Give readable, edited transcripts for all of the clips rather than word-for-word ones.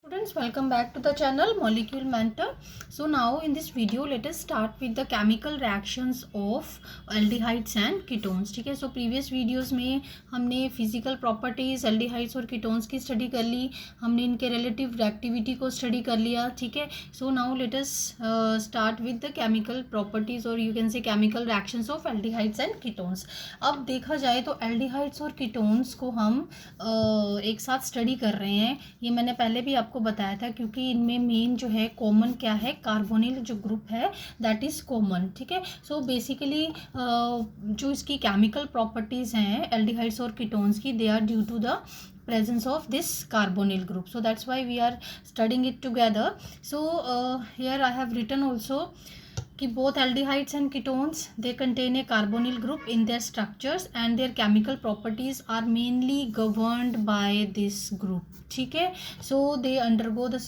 Students, welcome back to the channel Molecule Mentor. So now in this video let us start with the chemical reactions of aldehydes and ketones. ठीक है, so previous videos में हमने physical properties aldehydes और ketones की study कर ली, हमने इनके relative reactivity को study कर लिया. ठीक है, so now let us start with the chemical properties or you can say chemical reactions of aldehydes and ketones. अब देखा जाए तो aldehydes और ketones को हम एक साथ स्टडी कर रहे हैं. ये मैंने पहले भी आपको बताया था क्योंकि इनमें मेन जो है कॉमन क्या है, कार्बोनिल जो ग्रुप है दैट इज़ कॉमन. ठीक है, सो बेसिकली जो इसकी केमिकल प्रॉपर्टीज़ हैं एल्डिहाइड्स और कीटोन्स की, they are due to the presence of this carbonyl group, so that's why we are studying it together. So here I have written also कि both aldehydes and ketones they contain a carbonyl group in their structures and their chemical properties are mainly governed by this group. ठीक है, so they undergo the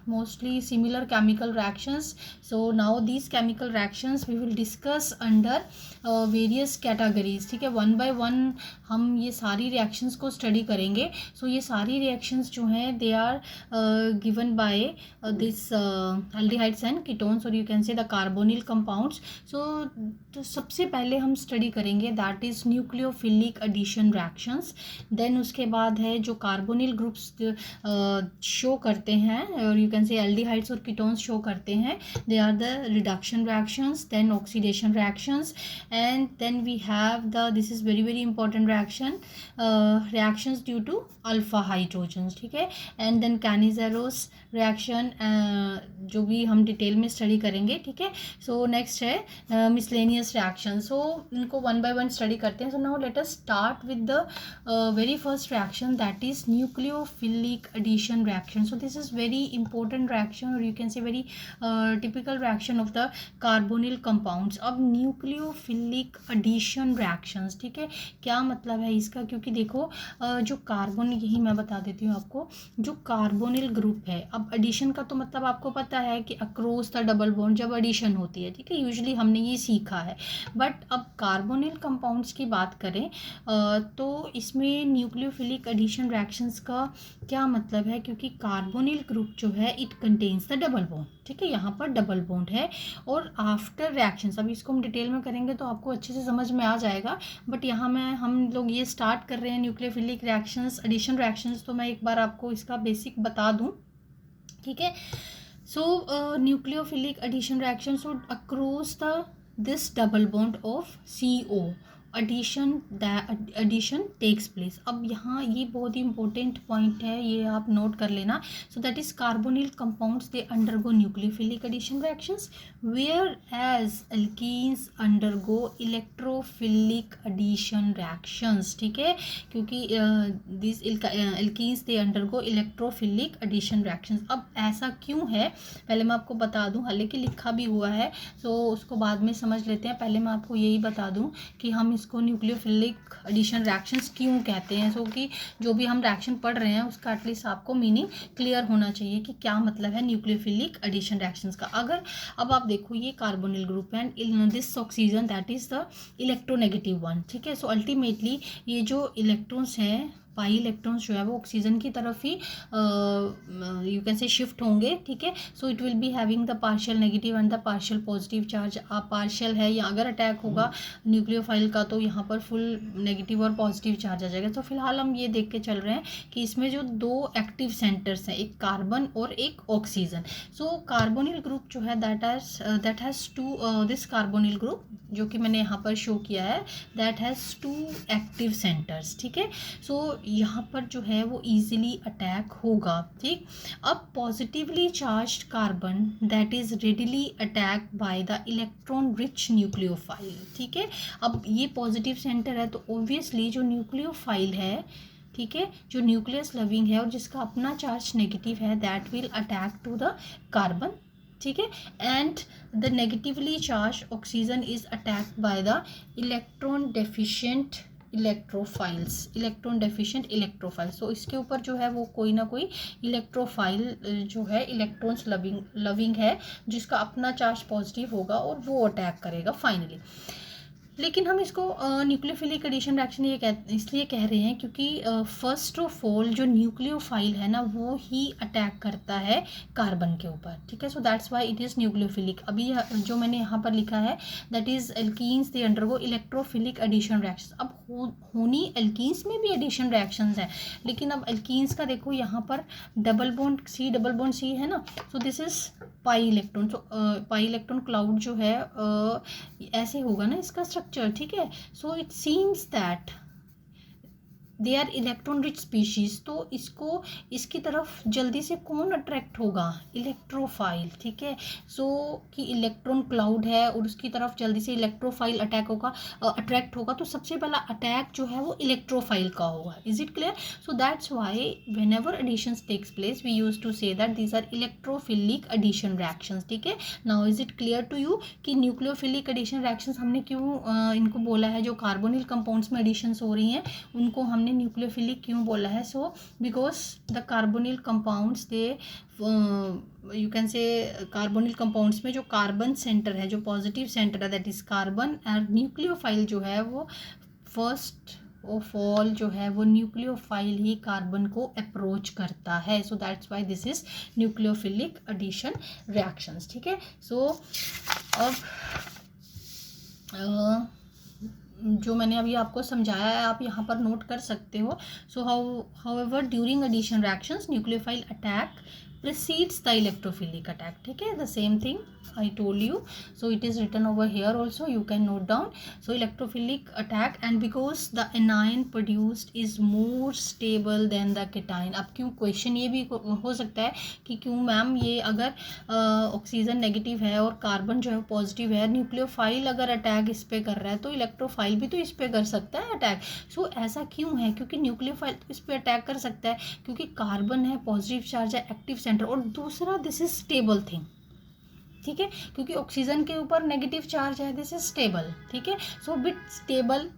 mostly similar chemical reactions. So now these chemical reactions we will discuss under various categories. ठीक है, one by one हम ये सारी reactions को study करेंगे. So ये सारी reactions जो हैं they are given by this aldehydes and ketones or you can say the carbonyl compounds. तो सबसे पहले हम स्टडी करेंगे that is nucleophilic addition reactions. Then उसके बाद है जो कार्बोनिल ग्रुप्स शो करते हैं और यू कैन से एल्डिहाइड्स और कीटोन्स शो करते हैं, they are the reduction reactions, then oxidation reactions and then we have the this is very very important reactions due to alpha hydrogens. ठीक है, and then कैनिजेरोस reaction जो भी हम detail में study करेंगे. ठीक है, सो नेक्स्ट है मिसलेनियस रिएक्शन. सो इनको वन बाय वन स्टडी करते हैं. So now let us start with the very first reaction that is nucleophilic addition reaction. So this is very important reaction और you can say very typical reaction of the carbonyl compounds. अब nucleophilic addition reactions, ठीक है, क्या मतलब है इसका, क्योंकि देखो जो कार्बन, यही मैं बता देती हूँ आपको, जो कार्बोनिल ग्रुप है, अब एडिशन का तो मतलब आपको पता है कि अक्रॉस द डबल बॉन्ड जब एडिशन होती है. ठीक है, यूजुअली हमने ये सीखा है. बट अब कार्बोनिल कंपाउंड्स की बात करें तो इसमें न्यूक्लियोफिलिक एडिशन रिएक्शंस का क्या मतलब है, क्योंकि कार्बोनिल ग्रुप जो है it contains the double bond. ठीक है, यहाँ पर डबल बॉन्ड है और आफ्टर रिएक्शंस, अभी इसको हम डिटेल में करेंगे तो आपको अच्छे से समझ में आ जाएगा. बट यहाँ हम लोग ये स्टार्ट कर रहे हैं न्यूक्लियोफिलिक रिएक्शंस, एडिशन रिएक्शंस, तो मैं एक बार आपको इसका बेसिक बता दूँ. ठीक है, so nucleophilic addition reaction should across this double bond of CO addition takes place. अब यहाँ ये बहुत ही इंपॉर्टेंट पॉइंट है, ये आप नोट कर लेना. So that is carbonyl compounds they undergo nucleophilic addition reactions whereas alkenes undergo electrophilic addition reactions. ठीक है, क्योंकि this alkenes they undergo electrophilic addition reactions. अब ऐसा क्यों है पहले मैं आपको बता दूं, हालांकि लिखा भी हुआ है तो उसको बाद में समझ लेते हैं. पहले मैं आपको यही बता दूं कि हम इसको न्यूक्लियोफिलिक एडिशन रिएक्शंस क्यों कहते हैं. सो कि जो भी हम रिएक्शन पढ़ रहे हैं उसका एटलीस्ट आपको मीनिंग क्लियर होना चाहिए कि क्या मतलब है न्यूक्लियोफिलिक एडिशन रिएक्शंस का. अगर अब आप देखो ये carbonyl group and this oxygen that is the electronegative one. ठीक है, सो अल्टीमेटली ये जो इलेक्ट्रॉन्स हैं, पाई इलेक्ट्रॉन्स जो है वो ऑक्सीजन की तरफ ही यू कैन से शिफ्ट होंगे. ठीक है, so it will be having the partial negative and the partial positive charge. आप पार्शियल है या अगर अटैक होगा न्यूक्लियोफाइल का तो यहाँ पर फुल नेगेटिव और पॉजिटिव चार्ज आ जाएगा. तो फिलहाल हम ये देख के चल रहे हैं कि इसमें जो दो एक्टिव सेंटर्स हैं, एक कार्बन और एक ऑक्सीजन. सो कार्बोनिल ग्रुप जो है that has two, this carbonyl group जो कि मैंने यहाँ पर शो किया है that has two active centres. ठीक है, सो यहाँ पर जो है वो इजीली अटैक होगा. ठीक, अब positively charged carbon that is readily attack by the electron rich nucleophile. ठीक है, अब ये पॉजिटिव सेंटर है तो ऑब्वियसली जो न्यूक्लियोफाइल है, ठीक है, जो न्यूक्लियस लविंग है और जिसका अपना चार्ज नेगेटिव है that will attack to the carbon. ठीक है, and the negatively charge oxygen is attacked by the electron deficient electrophile. So इसके ऊपर जो है वो कोई ना कोई इलेक्ट्रोफाइल जो है इलेक्ट्रॉन्स लविंग है जिसका अपना चार्ज पॉजिटिव होगा और वो अटैक करेगा फाइनली. लेकिन हम इसको न्यूक्लियोफिलिक एडिशन रिएक्शन इसलिए कह रहे हैं क्योंकि फर्स्ट ऑफ ऑल जो न्यूक्लियोफाइल है ना वो ही अटैक करता है कार्बन के ऊपर, ठीक है। So that's why it is nucleophilic. अभी जो मैंने यहाँ पर लिखा है that is alkenes they undergo electrophilic addition reaction. अब होनी एल्कीन्स में भी एडिशन रिएक्शंस हैं, लेकिन अब एल्कीन्स का देखो यहाँ पर डबल बॉन्ड सी है ना, so this is pi electron. So pi electron cloud जो है ऐसे होगा ना इसका स्ट्रक्चर, ठीक है। So it seems that they are electron rich species, तो इसको इसकी तरफ जल्दी से कौन अट्रैक्ट होगा, इलेक्ट्रोफाइल, ठीक है। सो कि इलेक्ट्रॉन क्लाउड है और उसकी तरफ जल्दी से इलेक्ट्रोफाइल अट्रैक्ट होगा, तो सबसे पहला अटैक जो है वो इलेक्ट्रोफाइल का होगा। Is it clear? So that's why whenever addition takes place we use to say that these are electrophilic addition reactions, ठीक है। Now is it clear to you कि न्यूक्लियोफिलिक एडिशन रिएक्शंस हमने क्यों इनको बोला है, जो कार्बोनिल कंपाउंड्स में एडिशंस हो रही हैं उनको हमने न्यूक्लियोफिलिक क्यों बोला है? So because the carbonyl compounds they you can say carbonyl compounds में जो कार्बन सेंटर है, जो पॉजिटिव सेंटर है दैट इज कार्बन, और न्यूक्लियोफाइल जो है वो फर्स्ट ऑफ ऑल जो है वो न्यूक्लियोफाइल ही कार्बन को अप्रोच करता है। So that's why this is nucleophilic addition reactions, ठीक है। सो अब जो मैंने अभी आपको समझाया है आप यहाँ पर नोट कर सकते हो। So however during addition reactions nucleophile attack precedes the electrophilic attack, ठीक है। the same thing I told you, so it is written over here also, you can note down. so electrophilic attack, and because the anion produced is more stable than the cation. अब क्यों question ये भी हो सकता है कि क्यों ma'am ये अगर ऑक्सीजन नेगेटिव है और कार्बन जो है पॉजिटिव है, न्यूक्लियोफाइल अगर अटैक इस पे कर रहा है तो इलेक्ट्रोफाइल भी तो इस पे कर सकता है अटैक। सो ऐसा क्यों है? क्योंकि न्यूक्लियोफाइल इस पे अटैक कर सकता है क्योंकि कार्बन है, पॉजिटिव चार्ज है, एक्टिव सेंटर, और दूसरा दिस इज स्टेबल थिंग, ठीक है। क्योंकि ऑक्सीजन के ऊपर नेगेटिव चार्ज है, दिस इज स्टेबल, ठीक है। सो बिट स्टेबल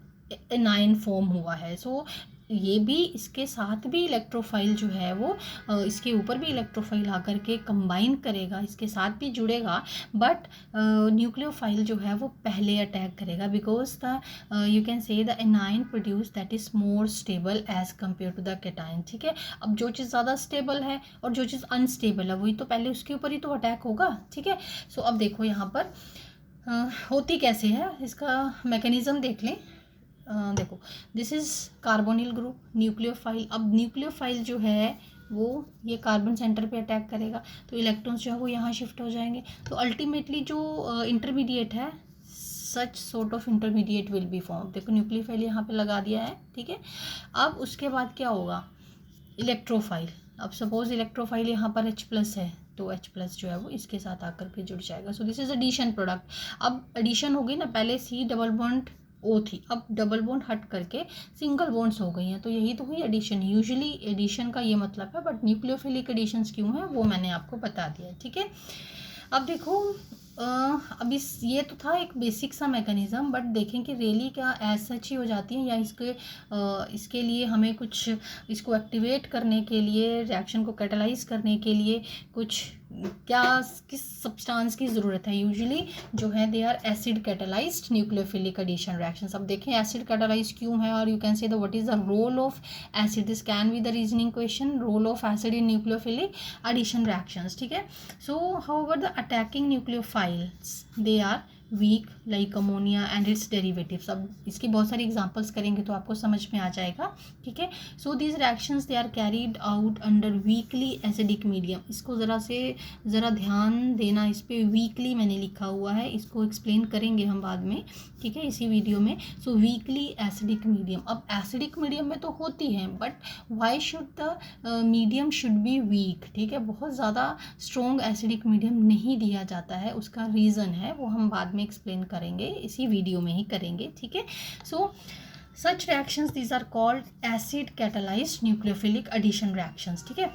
एनायन फॉर्म हुआ है। सो ये भी इसके साथ भी इलेक्ट्रोफाइल जो है वो इसके ऊपर भी इलेक्ट्रोफाइल आकर के कंबाइन करेगा, इसके साथ भी जुड़ेगा, बट न्यूक्लियोफाइल जो है वो पहले अटैक करेगा because the you can say the anion produce that is more stable as compare to the cation, ठीक है। अब जो चीज़ ज़्यादा स्टेबल है और जो चीज़ अनस्टेबल है वही तो पहले उसके ऊपर ही तो अटैक होगा, ठीक है। सो अब देखो यहाँ पर होती कैसे है, इसका मैकेनिज्म देख लें। देखो this is carbonyl group, nucleophile. अब न्यूक्लियोफाइल जो है वो ये कार्बन सेंटर पे अटैक करेगा तो इलेक्ट्रॉन्स जो है वो यहाँ शिफ्ट हो जाएंगे, तो अल्टीमेटली जो इंटरमीडिएट है सच sort of intermediate will be form. देखो न्यूक्लियोफाइल यहाँ पे लगा दिया है, ठीक है। अब उसके बाद क्या होगा, इलेक्ट्रोफाइल। अब सपोज इलेक्ट्रोफाइल यहाँ पर H+ है तो H+ जो है वो इसके साथ आकर के जुड़ जाएगा। So this is addition product. अब एडिशन हो गई ना, पहले C डबल बॉन्ड O थी, अब डबल बॉन्ड हट करके सिंगल बॉन्ड्स हो गई हैं, तो यही तो हुई एडिशन। यूजुअली एडिशन का ये मतलब है, बट न्यूक्लियोफिलिक एडिशंस क्यों है वो मैंने आपको बता दिया, ठीक है। अब देखो अब ये तो था एक बेसिक सा मैकेनिज़्म, बट देखें कि रियली क्या ऐसा सच ही हो जाती है या इसके लिए हमें कुछ इसको एक्टिवेट करने के लिए, रिएक्शन को कैटलाइज करने के लिए कुछ किस सब्सटेंस की ज़रूरत है। यूजुअली जो है they are acid catalysed nucleophilic addition reactions. अब देखें एसिड कैटलाइज क्यों है, और you can say the what is the role of acid, this can be the reasoning question, role of acid in nucleophilic addition reactions, ठीक है। So however the attacking nucleophiles they are weak like ammonia and its derivatives. अब इसकी बहुत सारी examples करेंगे तो आपको समझ में आ जाएगा, ठीक है। So these reactions they are carried out under weakly acidic medium. इसको ज़रा ध्यान देना, इस पर वीकली मैंने लिखा हुआ है, इसको एक्सप्लेन करेंगे हम बाद में, ठीक है, इसी वीडियो में। सो वीकली एसिडिक मीडियम, अब एसिडिक मीडियम में तो होती हैं, but why should the medium should be weak, ठीक है। बहुत ज़्यादा स्ट्रॉन्ग एसिडिक मीडियम नहीं दिया जाता है, उसका रीज़न है वो हम बाद में एक्सप्लेन करेंगे, इसी वीडियो में ही करेंगे, ठीक है। So such reactions these are called acid catalysed nucleophilic addition reactions, ठीक है।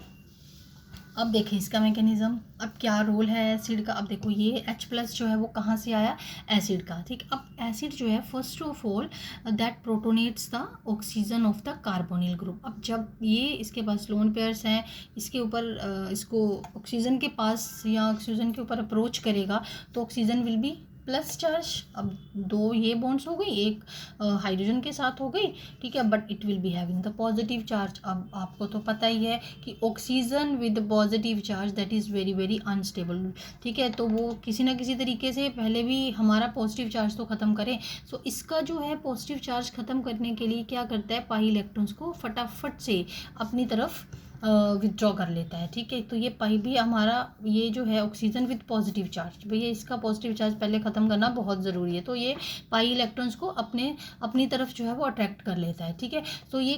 अब देखें इसका मैकेनिज्म, अब क्या रोल है एसिड का। अब देखो ये H+ जो है वो कहाँ से आया, एसिड का, ठीक। अब एसिड जो है first of all that protonates the oxygen of the carbonyl group. अब जब ये इसके पास लोन पेयर्स हैं, इसके ऊपर इसको ऑक्सीजन के पास या ऑक्सीजन के ऊपर अप्रोच करेगा तो oxygen will be plus charge, अब दो ये बॉन्ड्स हो गई, एक हाइड्रोजन के साथ हो गई, ठीक है, but it will be having the positive charge. अब आपको तो पता ही है कि oxygen with positive charge that is very very unstable, ठीक है, तो वो किसी ना किसी तरीके से पहले भी हमारा पॉजिटिव चार्ज तो ख़त्म करें। सो इसका जो है पॉजिटिव चार्ज ख़त्म करने के लिए क्या करता है, पाई इलेक्ट्रॉन्स को फटाफट से अपनी तरफ विथड्रॉ कर लेता है, ठीक है। तो ये पाई भी हमारा, ये जो है ऑक्सीजन विद पॉजिटिव चार्ज, भैया इसका पॉजिटिव चार्ज पहले ख़त्म करना बहुत ज़रूरी है, तो ये पाई इलेक्ट्रॉन्स को अपनी तरफ जो है वो अट्रैक्ट कर लेता है, ठीक है। तो ये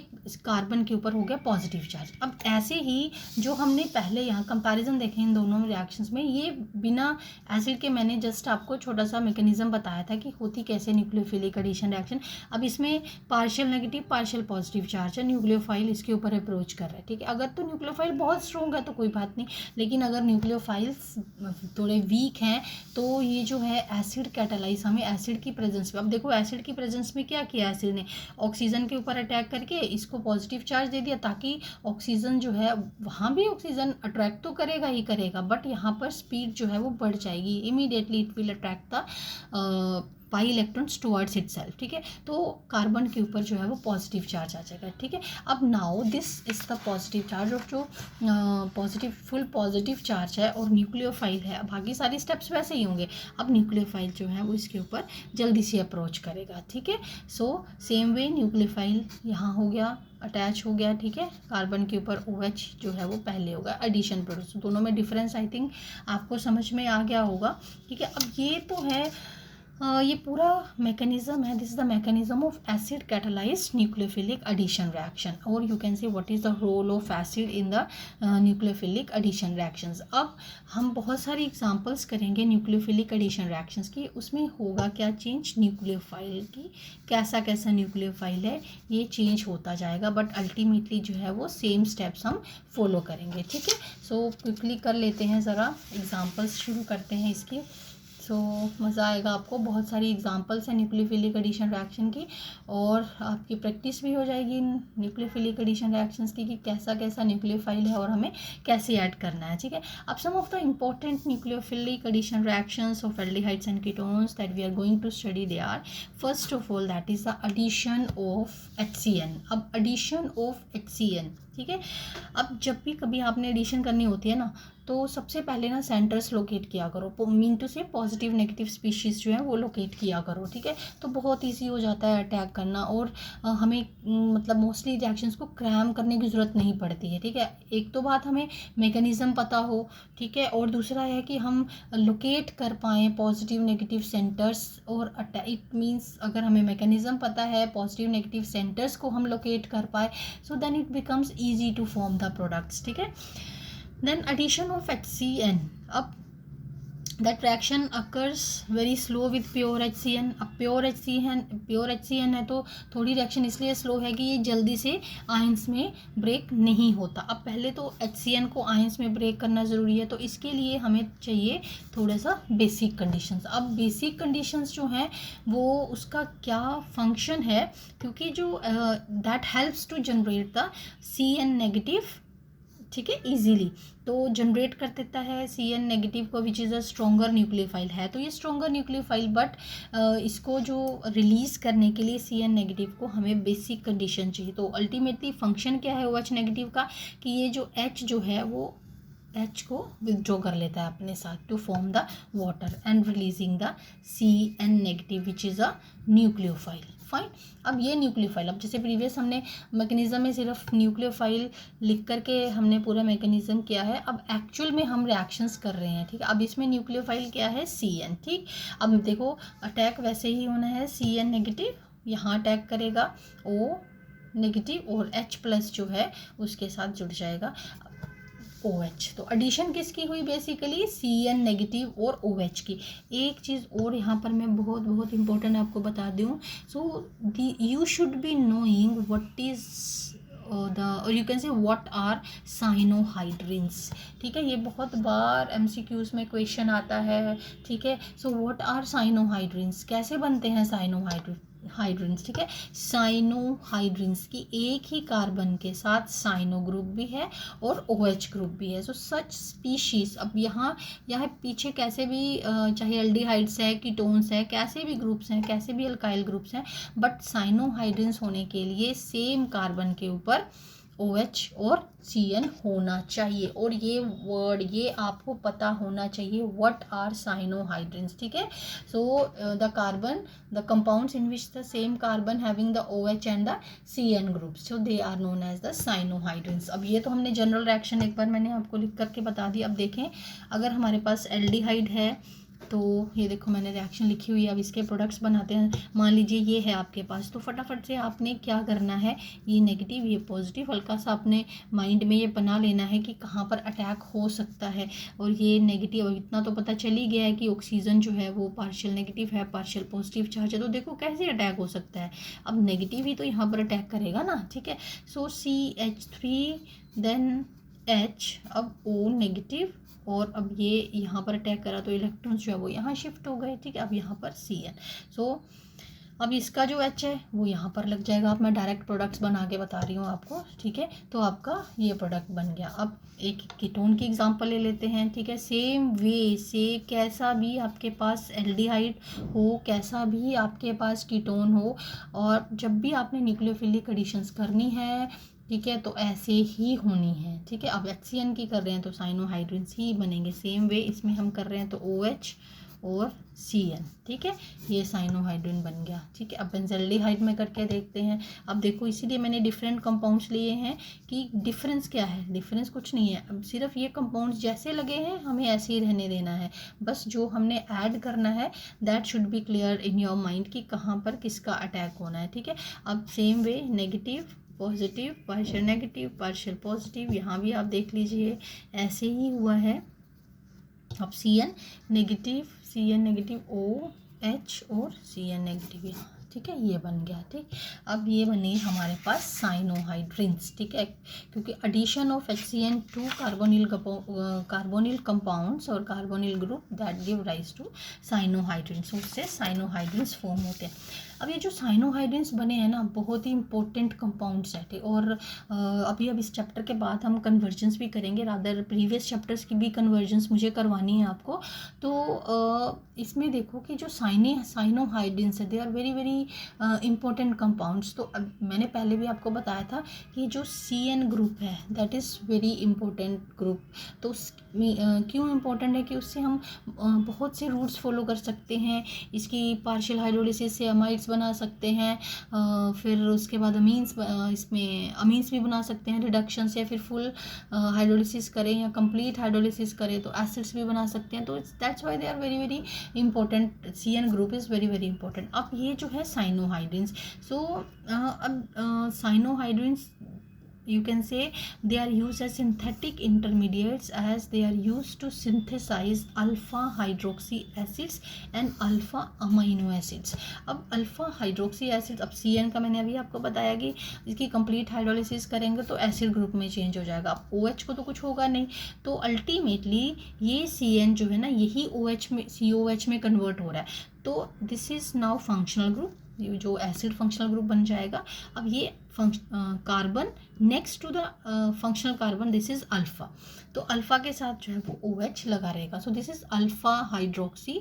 कार्बन के ऊपर हो गया पॉजिटिव चार्ज। अब ऐसे ही जो हमने पहले यहाँ कंपैरिजन देखे इन दोनों रिएक्शंस में, ये बिना एसिड के मैंने जस्ट आपको छोटा सा मैकेनिज्म बताया था कि होती कैसे न्यूक्लियोफिलिक एडिशन रिएक्शन। अब इसमें partial negative partial positive charge है, न्यूक्लियोफाइल इसके ऊपर अप्रोच कर रहा है, ठीक है। अगर तो न्यूक्लियोफाइल बहुत स्ट्रॉन्ग है तो कोई बात नहीं, लेकिन अगर न्यूक्लियोफाइल्स थोड़े वीक हैं तो ये जो है एसिड कैटालाइज, हमें एसिड की प्रेजेंस में, अब देखो एसिड की प्रेजेंस में क्या किया एसिड ने, ऑक्सीजन के ऊपर अटैक करके इसको पॉजिटिव चार्ज दे दिया, ताकि ऑक्सीजन जो है वहाँ भी ऑक्सीजन अट्रैक्ट तो करेगा ही करेगा, बट यहाँ पर स्पीड जो है वो बढ़ जाएगी, immediately it will attract the pi electrons towards itself, ठीक है। तो कार्बन के ऊपर जो है वो पॉजिटिव चार्ज आ जाएगा, ठीक है। अब now this is the positive charge, और जो पॉजिटिव फुल पॉजिटिव चार्ज है और न्यूक्लियोफाइल है, बाकी सारे स्टेप्स वैसे ही होंगे। अब न्यूक्लियोफाइल जो है वो इसके ऊपर जल्दी से अप्रोच करेगा, ठीक है। सो सेम वे न्यूक्लियोफाइल यहाँ हो गया, अटैच हो गया, ठीक है, कार्बन के ऊपर OH जो है वो पहले होगा, एडिशन प्रोडक्ट, दोनों में डिफरेंस आई थिंक आपको समझ में आ गया होगा, ठीक है। अब ये तो है ये पूरा मैकेनिज्म है, this is the mechanism of acid catalysed nucleophilic addition reaction, और you can say what is the role of acid in the nucleophilic addition reactions. अब हम बहुत सारी एग्जांपल्स करेंगे न्यूक्लियोफिलिक एडिशन रिएक्शंस की, उसमें होगा क्या चेंज, न्यूक्लियोफाइल की कैसा कैसा न्यूक्लियोफाइल है ये चेंज होता जाएगा, बट अल्टीमेटली जो है वो सेम स्टेप्स हम फॉलो करेंगे, ठीक है। सो क्विकली कर लेते हैं, ज़रा एग्जांपल्स शुरू करते हैं इसकी। सो मज़ा आएगा आपको, बहुत सारी एग्जांपल्स हैं न्यूक्लियोफिलिक एडिशन रिएक्शन की, और आपकी प्रैक्टिस भी हो जाएगी न्यूक्लियोफिलिक एडिशन रिएक्शंस की कि कैसा कैसा न्यूक्लियोफाइल है और हमें कैसे ऐड करना है, ठीक है। अब some of the important nucleophilic addition reactions of aldehydes and ketones that we are going to study they are, first of all that is the addition of HCN। अब एडिशन ऑफ HCN, ठीक है। अब जब भी कभी आपने addition करनी होती है ना, तो सबसे पहले ना सेंटर्स लोकेट किया करो, मीन टू से पॉजिटिव नेगेटिव स्पीशीज़ जो है वो लोकेट किया करो, ठीक है। तो बहुत इजी हो जाता है अटैक करना, और हमें मतलब मोस्टली रिएक्शंस को क्रैम करने की ज़रूरत नहीं पड़ती है, ठीक है। एक तो बात हमें मैकेनिज्म पता हो, ठीक है, और दूसरा है कि हम लोकेट कर पाएँ पॉजिटिव नेगेटिव सेंटर्स, और इट मीन्स अगर हमें मैकेनिज्म पता है पॉजिटिव नेगेटिव सेंटर्स को हम लोकेट कर पाए, so then it becomes easy to form the products, ठीक है। Then addition of HCN, अब that reaction occurs very slow with pure HCN। अब प्योर HCN है तो थोड़ी रिएक्शन इसलिए स्लो है कि ये जल्दी से आयंस में ब्रेक नहीं होता। अब पहले तो HCN को आयंस में ब्रेक करना ज़रूरी है, तो इसके लिए हमें चाहिए थोड़ा सा बेसिक कंडीशंस। अब बेसिक कंडीशंस जो हैं वो उसका क्या फंक्शन है, क्योंकि जो that helps to generate the CN negative, ठीक है, इजीली, तो जनरेट कर देता है CN नेगेटिव को, विच इज़ अ स्ट्रॉन्गर न्यूक्लियोफाइल है, तो ये स्ट्रॉन्गर न्यूक्लियोफाइल, बट इसको जो रिलीज़ करने के लिए CN नेगेटिव को हमें बेसिक कंडीशन चाहिए। तो अल्टीमेटली फंक्शन क्या है OH नेगेटिव का, कि ये जो H जो है वो H को विथड्रॉ कर लेता है अपने साथ to form the water and releasing the CN negative which is a nucleophile, fine. अब ये न्यूक्लियोफाइल, अब जैसे प्रीवियस हमने मैकेनिज्म में सिर्फ न्यूक्लियोफाइल लिख करके हमने पूरा मैकेनिज्म किया है, अब एक्चुअल में हम रिएक्शंस कर रहे हैं, ठीक है। अब इसमें न्यूक्लियोफाइल क्या है, CN, ठीक। अब देखो अटैक वैसे ही होना है, CN नेगेटिव यहाँ अटैक करेगा, O नेगेटिव, और H प्लस जो है उसके साथ जुड़ जाएगा OH। तो एडिशन किसकी हुई, बेसिकली CN नेगेटिव और OH की। एक चीज़ और यहाँ पर मैं बहुत बहुत इंपॉर्टेंट आपको बता दूँ, so you should be knowing what is और you can say what are cyanohydrins, ठीक है। ये बहुत बार MCQs में क्वेश्चन आता है, ठीक है। सो व्हाट आर साइनोहाइड्रिन्स, कैसे बनते हैं साइनोहाइड्रिन, हाइड्रेंस, ठीक है। साइनोहाइड्रेंस की एक ही कार्बन के साथ साइनो ग्रुप भी है और OH ग्रुप भी है। सो सच स्पीशीज, अब यहाँ पीछे कैसे भी चाहे एल्डिहाइड्स है, कीटोन्स है, कैसे भी ग्रुप्स हैं, कैसे भी अल्काइल ग्रुप्स हैं, बट साइनोहाइड्रेंस होने के लिए सेम कार्बन के ऊपर OH और CN होना चाहिए। और ये वर्ड ये आपको पता होना चाहिए, व्हाट आर साइनोहाइड्रेंस, ठीक है। So the compounds in which the same carbon having the OH and the CN groups, so they are known as the cyanohydrins. अब ये तो हमने जनरल रिएक्शन एक बार मैंने आपको लिख करके बता दी। अब देखें, अगर हमारे पास एल्डिहाइड है तो ये देखो मैंने रिएक्शन लिखी हुई है। अब इसके प्रोडक्ट्स बनाते हैं। मान लीजिए ये है आपके पास, तो फटाफट से आपने क्या करना है, ये नेगेटिव ये पॉजिटिव, हल्का सा अपने माइंड में ये बना लेना है कि कहाँ पर अटैक हो सकता है। और ये नेगेटिव, अब इतना तो पता चल ही गया है कि ऑक्सीजन जो है वो पार्शियल नेगेटिव है, पार्शियल पॉजिटिव चार्ज है। तो देखो कैसे अटैक हो सकता है, अब नेगेटिव ही तो यहाँ पर अटैक करेगा ना, ठीक है। सो CH3 देन H, अब O नेगेटिव, और अब ये यहाँ पर अटैक करा तो इलेक्ट्रॉन्स जो है वो यहाँ शिफ्ट हो गए, ठीक है। अब यहाँ पर CN, सो अब इसका जो H है वो यहाँ पर लग जाएगा। अब मैं डायरेक्ट प्रोडक्ट्स बना के बता रही हूँ आपको, ठीक है। तो आपका ये प्रोडक्ट बन गया। अब एक कीटोन की एग्जांपल ले लेते हैं, ठीक है। सेम वे से कैसा भी आपके पास एल्डिहाइड हो, कैसा भी आपके पास कीटोन हो, और जब भी आपने न्यूक्लियोफिलिक एडिशंस करनी है, ठीक है, तो ऐसे ही होनी है, ठीक है। अब HCN की कर रहे हैं तो साइनोहाइड्रेंस ही बनेंगे। सेम वे इसमें हम कर रहे हैं तो OH और CN, ठीक है, ये साइनोहाइड्रेन बन गया, ठीक है। अब बेंजल्डिहाइड में करके देखते हैं। अब देखो, इसीलिए मैंने डिफरेंट कंपाउंड्स लिए हैं कि डिफरेंस क्या है, डिफरेंस कुछ नहीं है। अब सिर्फ ये कंपाउंड्स जैसे लगे हैं हमें ऐसे ही रहने देना है, बस जो हमने ऐड करना है that should be clear in your mind कि कहाँ पर किसका अटैक होना है, ठीक है। अब same way negative positive, partial negative, partial positive, यहाँ भी आप देख लीजिए ऐसे ही हुआ है। अब CN नेगेटिव OH और CN नेगेटिव यहाँ, ठीक है, ये बन गया, ठीक। अब ये बने हमारे पास साइनोहाइड्रेंस, ठीक है, क्योंकि addition of HCN to carbonyl compounds और carbonyl group that give rise to cyanohydrins, उससे साइनोहाइड्रेंस फॉर्म होते हैं। अब ये जो साइनोहाइड्रेंस बने हैं ना, बहुत ही इंपॉर्टेंट कंपाउंड्स हैं, और अभी अब इस चैप्टर के बाद हम कन्वर्जन्स भी करेंगे, रादर प्रीवियस चैप्टर्स की भी कन्वर्जन्स मुझे करवानी है आपको। तो इसमें देखो कि जो साइनोहाइड्रेंस है they are very very important compounds. तो अब मैंने पहले भी आपको बताया था कि जो CN ग्रुप है that is very important group. तो क्यों इम्पोर्टेंट है कि उससे हम बहुत से रूट्स फॉलो कर सकते हैं। इसकी पार्शियल हाइड्रोलिसिस से अमाइड्स बना सकते हैं, फिर उसके बाद इसमें अमीन्स भी बना सकते हैं रिडक्शन से, फिर फुल हाइड्रोलिसिस करें या कंप्लीट हाइड्रोलिसिस करें तो एसिड्स भी बना सकते हैं। तो that's why they are very very important, CN group is very very important. अब ये जो है साइनोहाइड्रेंस, सो अब cyanohydrins you can say they are used as synthetic intermediates as they are used to synthesize alpha hydroxy acids and alpha amino acids। अब alpha hydroxy acid, अब CN का मैंने अभी आपको बताया कि इसकी कंप्लीट हाइड्रोलिसिस करेंगे तो एसिड ग्रुप में चेंज हो जाएगा। अब OH को तो कुछ होगा नहीं, तो अल्टीमेटली ये CN जो है ना यही OH में COH में कन्वर्ट हो रहा है। तो this is now functional group, जो एसिड फंक्शनल ग्रुप बन जाएगा। अब ये carbon next to the functional carbon this is alpha, तो अल्फा के साथ जो है वो OH लगा रहेगा। So this is alpha hydroxy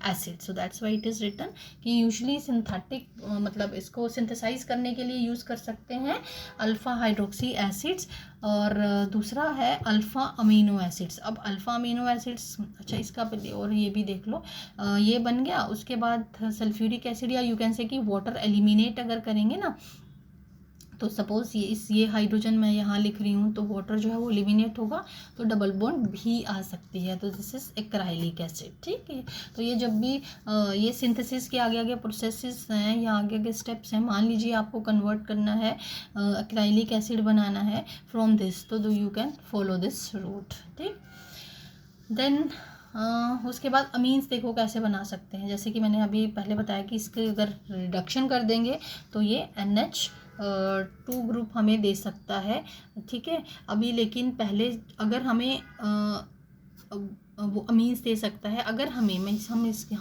acid. So that's why it is written कि यूजुअली सिंथेटिक मतलब इसको सिंथेसाइज करने के लिए यूज़ कर सकते हैं अल्फा हाइड्रोक्सी एसिड्स, और दूसरा है अल्फा अमीनो एसिड्स। अब अल्फा अमीनो एसिड्स, अच्छा इसका और ये भी देख लो, ये बन गया। उसके बाद सल्फ्यूरिक एसिड, या यू कैन से कि वाटर एलिमिनेट अगर करेंगे ना, तो सपोज ये हाइड्रोजन मैं यहाँ लिख रही हूँ तो वाटर जो है वो एलिमिनेट होगा तो डबल बॉन्ड भी आ सकती है, तो दिस इज एक्राइलिक एसिड, ठीक है। तो ये जब भी ये सिंथेसिस के आगे आगे प्रोसेसेस हैं या आगे आगे स्टेप्स हैं, मान लीजिए आपको कन्वर्ट करना है एक्राइलिक एसिड बनाना है फ्रॉम दिस, तो you can follow this route, ठीक। देन उसके बाद अमीन्स देखो कैसे बना सकते हैं, जैसे कि मैंने अभी पहले बताया कि इसके अगर रिडक्शन कर देंगे तो ये NH2 ग्रुप हमें दे सकता है, ठीक है। अभी लेकिन पहले अगर हमें वो अमीन्स दे सकता है। अगर हम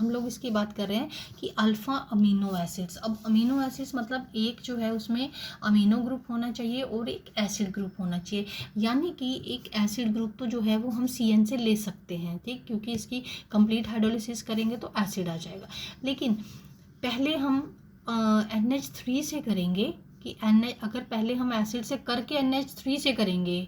लोग इसकी बात कर रहे हैं कि अल्फ़ा अमीनो एसिड्स। अब अमीनो एसिड्स मतलब एक जो है उसमें अमीनो ग्रुप होना चाहिए और एक एसिड ग्रुप होना चाहिए, यानी कि एक एसिड ग्रुप तो जो है वो हम CN से ले सकते हैं, ठीक, क्योंकि इसकी कंप्लीट हाइड्रोलिसिस करेंगे तो एसिड आ जाएगा। लेकिन पहले हम NH3 से करेंगे कि अगर पहले हम एसिड से करके NH3 से करेंगे,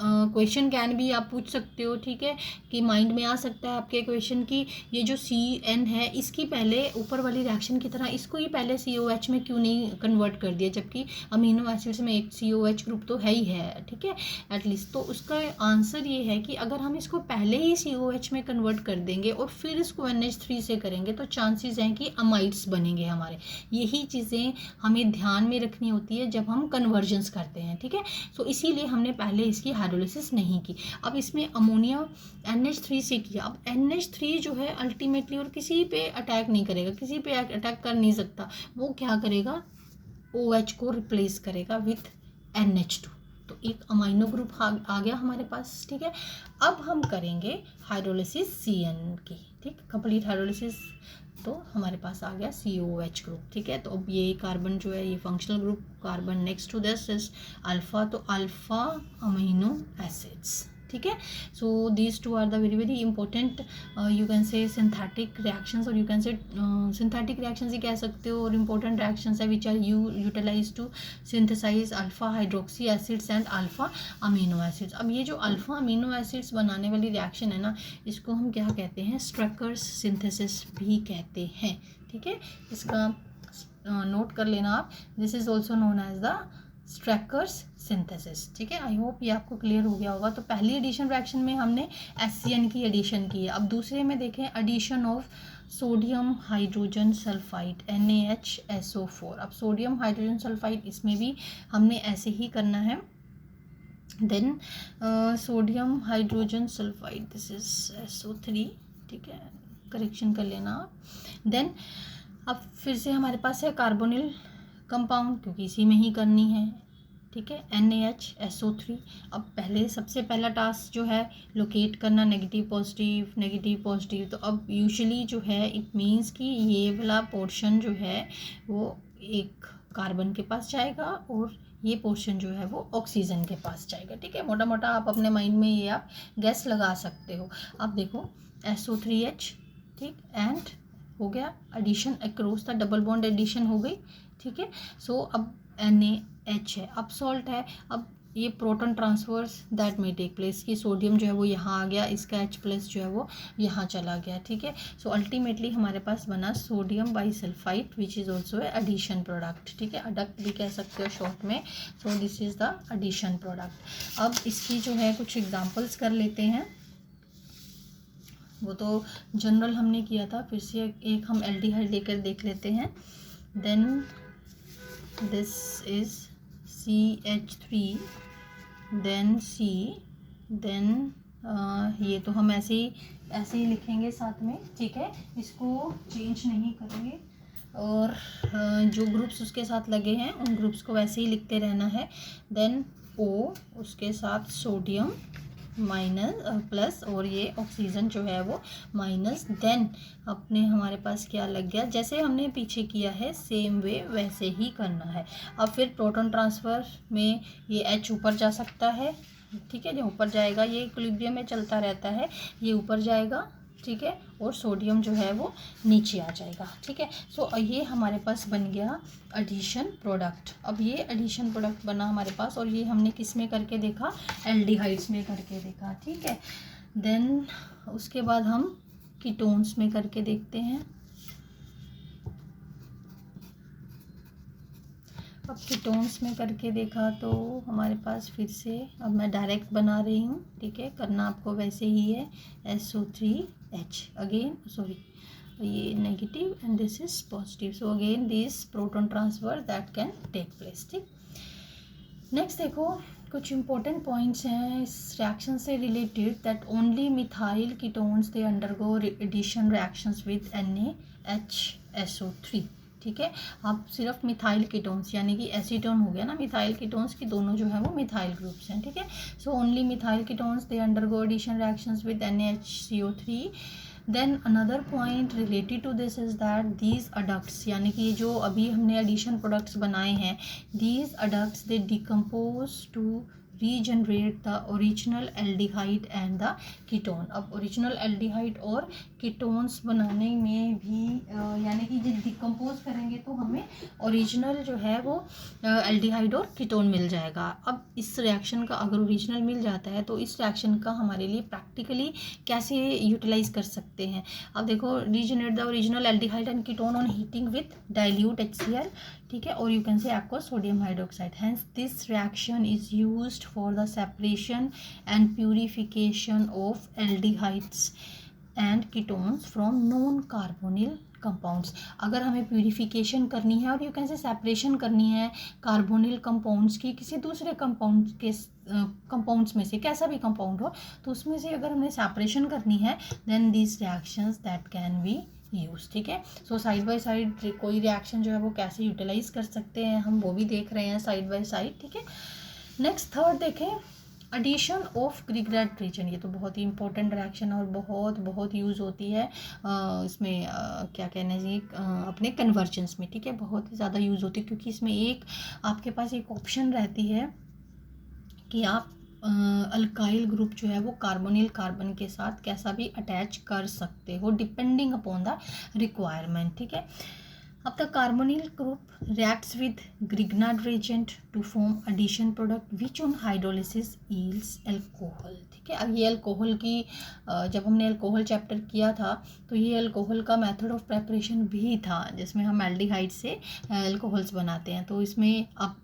क्वेश्चन कैन भी आप पूछ सकते हो, ठीक है, कि माइंड में आ सकता है आपके क्वेश्चन की ये जो CN है इसकी पहले ऊपर वाली रिएक्शन की तरह इसको ही पहले COH में क्यों नहीं कन्वर्ट कर दिया, जबकि अमीनो एसिड्स में एक COH ग्रुप तो है ही है, ठीक है, एटलीस्ट। तो उसका आंसर ये है कि अगर हम इसको पहले ही COH में कन्वर्ट कर देंगे और फिर इसको NH3 से करेंगे तो चांसेस हैं कि अमाइड्स बनेंगे हमारे। यही चीज़ें हमें ध्यान में रखनी होती है जब हम कन्वर्जन्स करते हैं, ठीक है। सो इसीलिए हमने पहले इसकी हाइड्रोलिसिस नहीं की। अब इसमें अमोनिया NH3 से किया। अब NH3 जो है अल्टीमेटली और किसी पे अटैक नहीं करेगा, किसी पे अटैक कर नहीं सकता। वो क्या करेगा, OH को रिप्लेस करेगा विथ NH2। तो एक अमाइनो ग्रुप आ गया हमारे पास, ठीक है। अब हम करेंगे हाइड्रोलिसिस CN की, ठीक, कंप्लीट हाइड्रोलिसिस। तो हमारे पास आ गया COH ग्रुप, ठीक है। तो अब ये कार्बन जो है ये functional group carbon next to this is alpha, तो अल्फा अमीनो एसिड्स, ठीक है। So these two are the very very important you can say synthetic reactions, और you can say synthetic reactions ही कह सकते हो, और इंपॉर्टेंट रिएक्शंस है which are utilise to synthesise alpha hydroxy acids and alpha amino acids. अब ये जो अल्फा अमीनो एसिड्स बनाने वाली रिएक्शन है ना, इसको हम क्या कहते हैं, स्ट्रैकर्स सिंथेसिस भी कहते हैं, ठीक है। इसका नोट कर लेना आप, this is also known as the Strecker's synthesis, ठीक है। आई होप ये आपको क्लियर हो गया होगा। तो पहली एडिशन रिएक्शन में हमने HCN की एडिशन की है। अब दूसरे में देखें addition of sodium hydrogen sulphide NaHSO4। अब सोडियम हाइड्रोजन सल्फाइड इसमें भी हमने ऐसे ही करना है। Then sodium hydrogen sulphide this is SO3, ठीक है, करेक्शन कर लेना आप। देन अब फिर से हमारे पास है कार्बोनिल कंपाउंड, क्योंकि इसी में ही करनी है, ठीक है, NaHSO3। अब पहले सबसे पहला टास्क जो है लोकेट करना नेगेटिव पॉजिटिव। तो अब यूजुअली जो है इट मीन्स कि ये वाला पोर्शन जो है वो एक कार्बन के पास जाएगा और ये पोर्शन जो है वो ऑक्सीजन के पास जाएगा, ठीक है। मोटा मोटा आप अपने माइंड में ये आप गैस लगा सकते हो। अब देखो SO3H, ठीक, एंड हो गया addition across the double bond addition हो गई, ठीक है। सो अब NaH है, अब सॉल्ट है। अब ये प्रोटॉन ट्रांसफर्स दैट में टेक प्लेस की सोडियम जो है वो यहाँ आ गया, इसका H+ जो है वो यहाँ चला गया, ठीक है। सो अल्टीमेटली हमारे पास बना sodium bisulphite which is also a addition product, ठीक है, अडक्ट भी कह सकते हो शॉर्ट में। So this is the addition product. अब इसकी जो है कुछ एग्जाम्पल्स कर लेते हैं, वो तो जनरल हमने किया था, फिर से एक हम एल्डिहाइड लेकर देख लेते हैं। Then this is CH3, then C, then ये तो हम ऐसे ही लिखेंगे साथ में, ठीक है, इसको चेंज नहीं करेंगे। और जो ग्रुप्स उसके साथ लगे हैं उन ग्रुप्स को वैसे ही लिखते रहना है। देन O, उसके साथ सोडियम प्लस, और ये ऑक्सीजन जो है वो माइनस। देन अपने हमारे पास क्या लग गया, जैसे हमने पीछे किया है सेम वे वैसे ही करना है। अब फिर प्रोटॉन ट्रांसफ़र में ये H ऊपर जा सकता है, ठीक है, जो ऊपर जाएगा ये इक्विलिब्रियम में चलता रहता है, ये ऊपर जाएगा, ठीक है, और सोडियम जो है वो नीचे आ जाएगा, ठीक है। सो ये हमारे पास बन गया एडिशन प्रोडक्ट। अब ये एडिशन प्रोडक्ट बना हमारे पास, और ये हमने किस में करके देखा, एल्डिहाइड्स में करके देखा, ठीक है। देन उसके बाद हम कीटोन्स में करके देखते हैं। अब कीटोन्स में करके देखा तो हमारे पास फिर से, अब मैं डायरेक्ट बना रही हूँ, ठीक है, करना आपको वैसे ही है। SO3H अगेन, सॉरी ये negative and this is positive, so again this proton transfer that can take place, ठीक। नेक्स्ट देखो कुछ इंपॉर्टेंट पॉइंट्स हैं इस रिएक्शन से related, that only methyl ketones they undergo addition reactions with NaHSO3, ठीक है। अब सिर्फ मिथाइल कीटोन्स यानी कि एसीटोन हो गया ना, मिथाइल कीटोन्स की दोनों जो है वो मिथाइल ग्रुप्स हैं, ठीक है। So only methyl ketones they undergo addition reactions with NaHCO3। Then another point related to this is that these adducts यानी कि जो अभी हमने एडिशन प्रोडक्ट्स बनाए हैं, these adducts they decompose to regenerate the original aldehyde and the ketone. अब original aldehyde और ketones बनाने में भी यानी कि जब डिकम्पोज करेंगे तो हमें ओरिजिनल जो है वो एल्डिहाइड और कीटोन मिल जाएगा। अब इस रिएक्शन का अगर ओरिजिनल मिल जाता है तो इस रिएक्शन का हमारे लिए प्रैक्टिकली कैसे यूटिलाइज कर सकते हैं। अब देखो, regenerate the original aldehyde and ketone on heating with dilute HCl, ठीक है, और यू कैन से aqueous sodium hydroxide. Hence this reaction is used for the separation and purification of aldehydes and ketones from non carbonyl compounds. अगर हमें purification करनी है और you can से सेपरेशन करनी है कार्बोनिल कंपाउंड्स की किसी दूसरे कंपाउंड के कंपाउंड्स में से, कैसा भी कंपाउंड हो, तो उसमें से अगर हमें सेपरेशन करनी है then these reactions that can be use, ठीक है। सो साइड बाय साइड कोई रिएक्शन जो है वो कैसे यूटिलाइज कर सकते हैं हम वो भी देख रहे हैं साइड बाय साइड, ठीक है। नेक्स्ट थर्ड देखें, एडिशन ऑफ ग्रिग्रेट रीजन। ये तो बहुत ही इंपॉर्टेंट रिएक्शन और बहुत बहुत यूज़ होती है इसमें क्या कहना चाहिए अपने कन्वर्जन्स में, ठीक है, बहुत ही ज़्यादा यूज़ होती है क्योंकि इसमें एक आपके पास एक ऑप्शन रहती है कि आप अल्काइल ग्रुप जो है वो कार्बोनिल कार्बन के साथ कैसा भी अटैच कर सकते हो डिपेंडिंग अपॉन द रिक्वायरमेंट, ठीक है। अब the carbonyl group reacts with Grignard reagent to form addition product which on hydrolysis yields alcohol, ठीक है। अब ये अल्कोहल की जब हमने अल्कोहल चैप्टर किया था तो ये अल्कोहल का मेथड ऑफ प्रेपरेशन भी था जिसमें हम एल्डिहाइड से अल्कोहल्स बनाते हैं। तो इसमें अब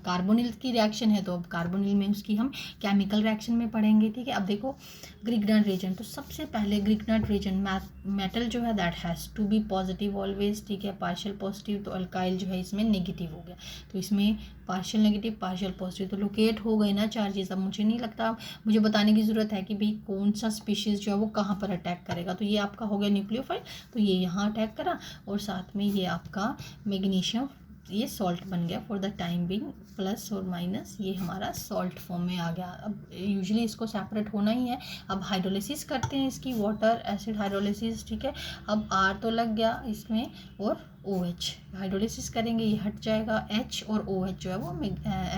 कार्बोनिल की रिएक्शन है तो अब कार्बोनिल में उसकी हम केमिकल रिएक्शन में पढ़ेंगे, ठीक है। अब देखो ग्रिग्नार्ड रिएजेंट, तो सबसे पहले ग्रिग्नार्ड रिएजेंट मेटल जो है that has to be positive always, ठीक है, पार्शियल पॉजिटिव, तो अल्काइल जो है इसमें नेगेटिव हो गया, तो इसमें पार्शियल नेगेटिव पार्शियल पॉजिटिव तो लोकेट हो गए ना चार्जेस। अब मुझे नहीं लगता मुझे बताने की ज़रूरत है कि भाई कौन सा स्पीशीज़ जो है वो कहाँ पर अटैक करेगा। तो ये आपका हो गया न्यूक्लियोफाइल, तो ये यहाँ अटैक करा और साथ में ये आपका मैग्नीशियम, ये सॉल्ट बन गया for the time being, plus और माइनस ये हमारा सॉल्ट फॉर्म में आ गया। अब यूजुअली इसको सेपरेट होना ही है। अब हाइड्रोलिसिस करते हैं इसकी, वाटर एसिड हाइड्रोलिसिस, ठीक है। अब R तो लग गया इसमें और OH हाइड्रोलिसिस करेंगे, ये हट जाएगा, H और OH जो है वो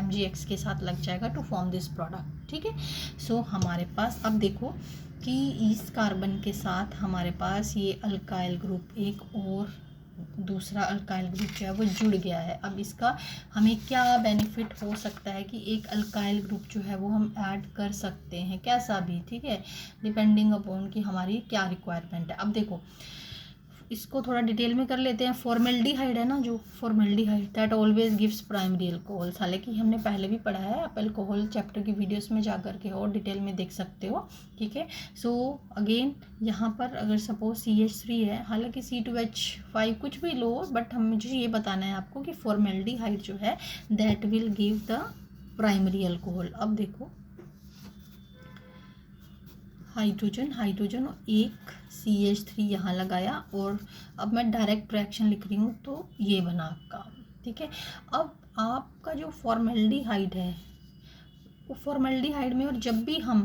MgX के साथ लग जाएगा टू फॉर्म दिस प्रोडक्ट, ठीक है। सो हमारे पास अब देखो कि इस कार्बन के साथ हमारे पास ये अल्काइल ग्रुप एक और दूसरा अल्काइल ग्रुप जो है वो जुड़ गया है। अब इसका हमें क्या बेनिफिट हो सकता है कि एक अल्काइल ग्रुप जो है वो हम ऐड कर सकते हैं कैसा भी, ठीक है, डिपेंडिंग अपॉन कि हमारी क्या रिक्वायरमेंट है। अब देखो इसको थोड़ा डिटेल में कर लेते हैं। फॉर्मेल्डिहाइड है ना, जो formaldehyde that always gives primary alcohols, हालांकि हमने पहले भी पढ़ा है, आप अल्कोहल चैप्टर की वीडियोस में जा कर के और डिटेल में देख सकते हो, ठीक है। सो अगेन यहाँ पर अगर सपोज CH3 है, हालांकि C2H5 कुछ भी लो, बट हम मुझे ये बताना है आपको कि फॉर्मेल्डिहाइड जो है that will give the primary alcohol. अब देखो हाइड्रोजन और एक CH3 यहाँ लगाया और अब मैं डायरेक्ट रिएक्शन लिख रही हूँ तो ये बना आपका, ठीक है। अब आपका जो फॉर्मेल्डिहाइड है वो फॉर्मेल्डिहाइड में और जब भी हम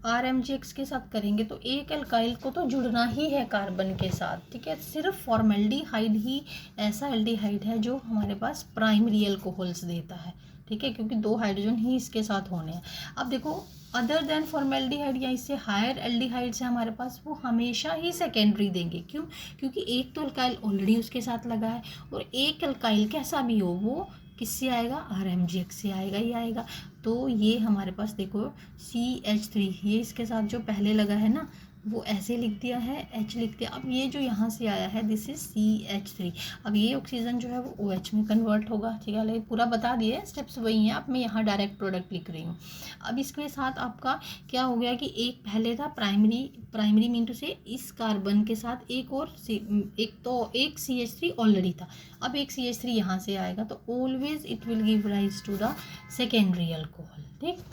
RMgX के साथ करेंगे तो एक एल्काइल को तो जुड़ना ही है कार्बन के साथ, ठीक है। सिर्फ फॉर्मेल्डिहाइड ही ऐसा एल्डिहाइड है जो हमारे पास प्राइमरी अल्कोहल्स देता है, ठीक है, क्योंकि 2 हाइड्रोजन ही इसके साथ होने हैं। अब देखो अदर देन फॉर्मेल्डिहाइड या इससे हायर एल्डिहाइड्स है हमारे पास, वो हमेशा ही सेकेंडरी देंगे। क्यों? क्योंकि एक तो अल्काइल ऑलरेडी उसके साथ लगा है और एक अल्काइल कैसा भी हो वो किससे आएगा, RMgX से आएगा ही आएगा। तो ये हमारे पास देखो CH3 ये इसके साथ जो पहले लगा है ना वो ऐसे लिख दिया है, H लिख दिया। अब ये जो यहाँ से आया है दिस इज CH3। अब ये ऑक्सीजन जो है वो OH में कन्वर्ट होगा, ठीक है। लेकिन पूरा बता दिए, स्टेप्स वही हैं। अब मैं यहाँ डायरेक्ट प्रोडक्ट लिख रही हूँ। अब इसके साथ आपका क्या हो गया कि एक पहले था प्राइमरी मीन टू से इस कार्बन के साथ एक और एक CH3 ऑलरेडी था। अब एक CH3 यहाँ से आएगा तो always it will give rise to the secondary alcohol, ठीक।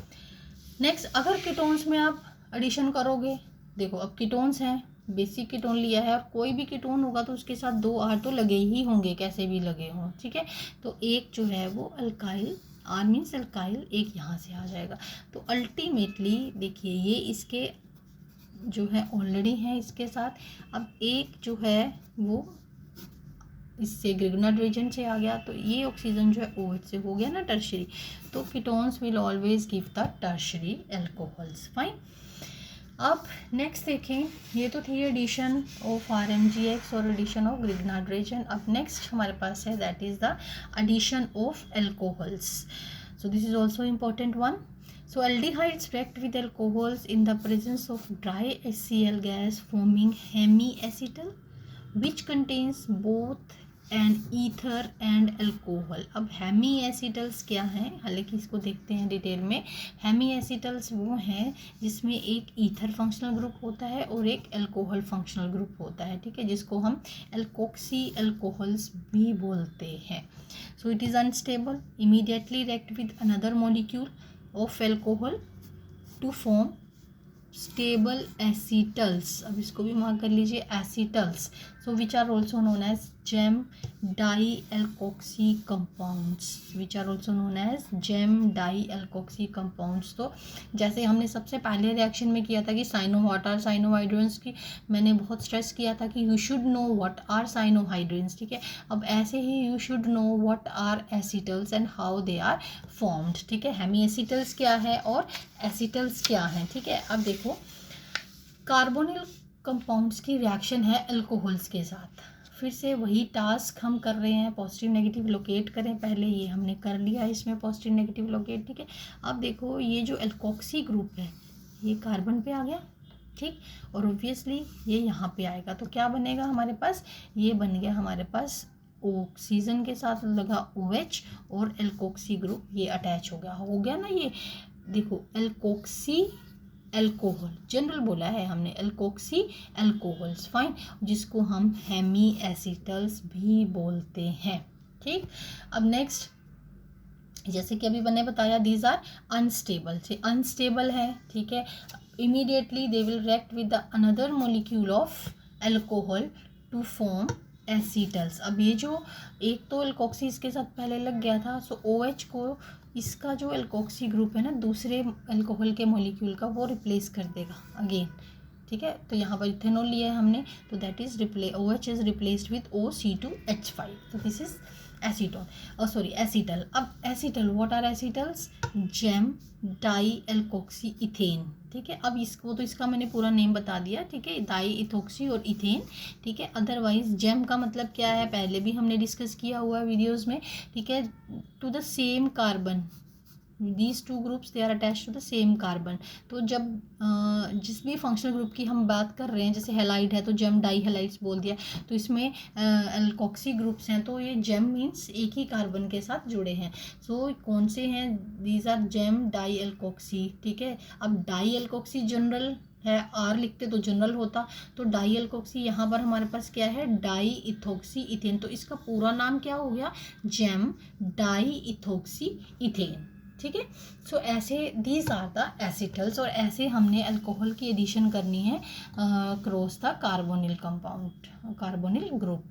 नेक्स्ट अगर कीटोन्स में आप एडिशन करोगे, देखो अब कीटोन्स हैं बेसिक कीटोन लिया है, और कोई भी कीटोन होगा तो उसके साथ 2 R तो लगे ही होंगे, कैसे भी लगे हों, ठीक है। तो एक जो है वो अल्काइल, R मीन्स अल्काइल, एक यहाँ से आ जाएगा। तो अल्टीमेटली देखिए ये इसके जो है ऑलरेडी है इसके साथ, अब एक जो है वो इससे ग्रिग्नार्ड रीजन से आ गया, तो ये ऑक्सीजन जो है OH से हो गया ना टर्शरी, तो ketones will always give the tertiary alcohols. Fine. अब नेक्स्ट देखें, ये तो थी एडिशन ऑफ RMGX और एडिशन ऑफ ग्रिग्नार्ड रीजन। अब नेक्स्ट हमारे पास है that is the addition of alcohols. So this is also important one. So aldehydes react with alcohols in the presence of dry HCl gas forming hemiacetal which contains both an ether and alcohol। अब hemiacetals क्या हैं, हालांकि इसको देखते हैं detail में। hemiacetals वो हैं जिसमें एक ईथर फंक्शनल ग्रुप होता है और एक अल्कोहल फंक्शनल ग्रुप होता है, ठीक है, जिसको हम एल्कोक्सी अल्कोहल्स भी बोलते हैं। So it is unstable, immediately react with another molecule of alcohol to form stable acetals। अब इसको भी मार्क कर लीजिए, acetals, so which are also known as gem dialkoxy compounds, which are also known as gem dialkoxy compounds। तो जैसे हमने सबसे पहले रिएक्शन में किया था कि व्हाट आर साइनोहाइड्रेंस की, मैंने बहुत स्ट्रेस किया था कि you should know what are cyanohydrins, ठीक है। अब ऐसे ही you should know what are acetals and how they are formed, ठीक है। हेमी एसिटल्स क्या है और एसिटल्स क्या है, ठीक है। अब देखो कार्बोनिल कंपाउंड्स की रिएक्शन है अल्कोहल्स के साथ, फिर से वही टास्क हम कर रहे हैं, पॉजिटिव नेगेटिव लोकेट करें, पहले ये हमने कर लिया इसमें पॉजिटिव नेगेटिव लोकेट, ठीक है। अब देखो ये जो एल्कोक्सी ग्रुप है ये कार्बन पे आ गया, ठीक, और ऑब्वियसली ये यहाँ पे आएगा, तो क्या बनेगा हमारे पास, ये बन गया हमारे पास ऑक्सीजन के साथ लगा OH और एल्कोक्सी ग्रुप ये अटैच हो गया ना, ये देखो एल्कोक्सी अल्कोहल, जनरल बोला है हमने, एल्कोक्सी अल्कोहल्स, फाइन, जिसको हम हेमी एसिटल्स भी बोलते हैं, ठीक। अब नेक्स्ट जैसे कि अभी मैंने बताया these are unstable, say unstable है, ठीक है। Immediately they will react with the another molecule of alcohol to form acetals. अब ये जो एक तो एल्कोक्सी इसके साथ पहले लग गया था, सो OH को इसका जो एल्कोक्सी ग्रुप है ना दूसरे अल्कोहल के मॉलिक्यूल का वो रिप्लेस कर देगा अगेन, ठीक है। तो यहाँ पर इथेनॉल लिया है हमने, तो that is OH is replaced with OC2H5, तो दिस इज एसीटोन एसीटल। अब acetal, what are acetals, gem die alkoxy ethane, ठीक है। अब इसको तो इसका मैंने पूरा नेम बता दिया, ठीक है, डाई इथोक्सी और इथेन, ठीक है। अदरवाइज जेम का मतलब क्या है पहले भी हमने डिस्कस किया हुआ है वीडियोस में, ठीक है, to the same carbon, these two groups they are attach to the same carbon. तो जब जिस भी फंक्शनल ग्रुप की हम बात कर रहे हैं, जैसे हेलाइड है तो जेम डाई हेलाइड्स बोल दिया, तो इसमें एल्कोक्सी ग्रुप्स हैं, तो ये जेम मीन्स एक ही कार्बन के साथ जुड़े हैं। सो कौन से हैं, these are gem die alkoxy, ठीक है। अब डाई एल्कोक्सी जनरल है, R लिखते तो जनरल होता, तो डाई एल्कोक्सी यहाँ पर हमारे पास क्या है, डाई इथोक्सी इथेन, तो इसका पूरा नाम क्या हो गया, जेम डाई इथोक्सी इथेन, ठीक है। सो ऐसे दीज आर द एसिटल्स, और ऐसे हमने अल्कोहल की एडिशन करनी है cross the carbonyl compound, carbonyl group.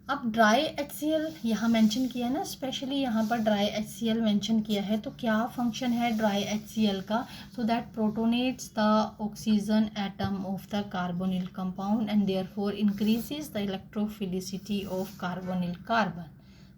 अब ड्राई HCl यहाँ मेंशन किया है ना, स्पेशली यहाँ पर ड्राई HCl मेंशन किया है, तो क्या फंक्शन है ड्राई HCl का, so that protonates the oxygen atom of the carbonyl compound and therefore increases the electrophilicity of carbonyl carbon.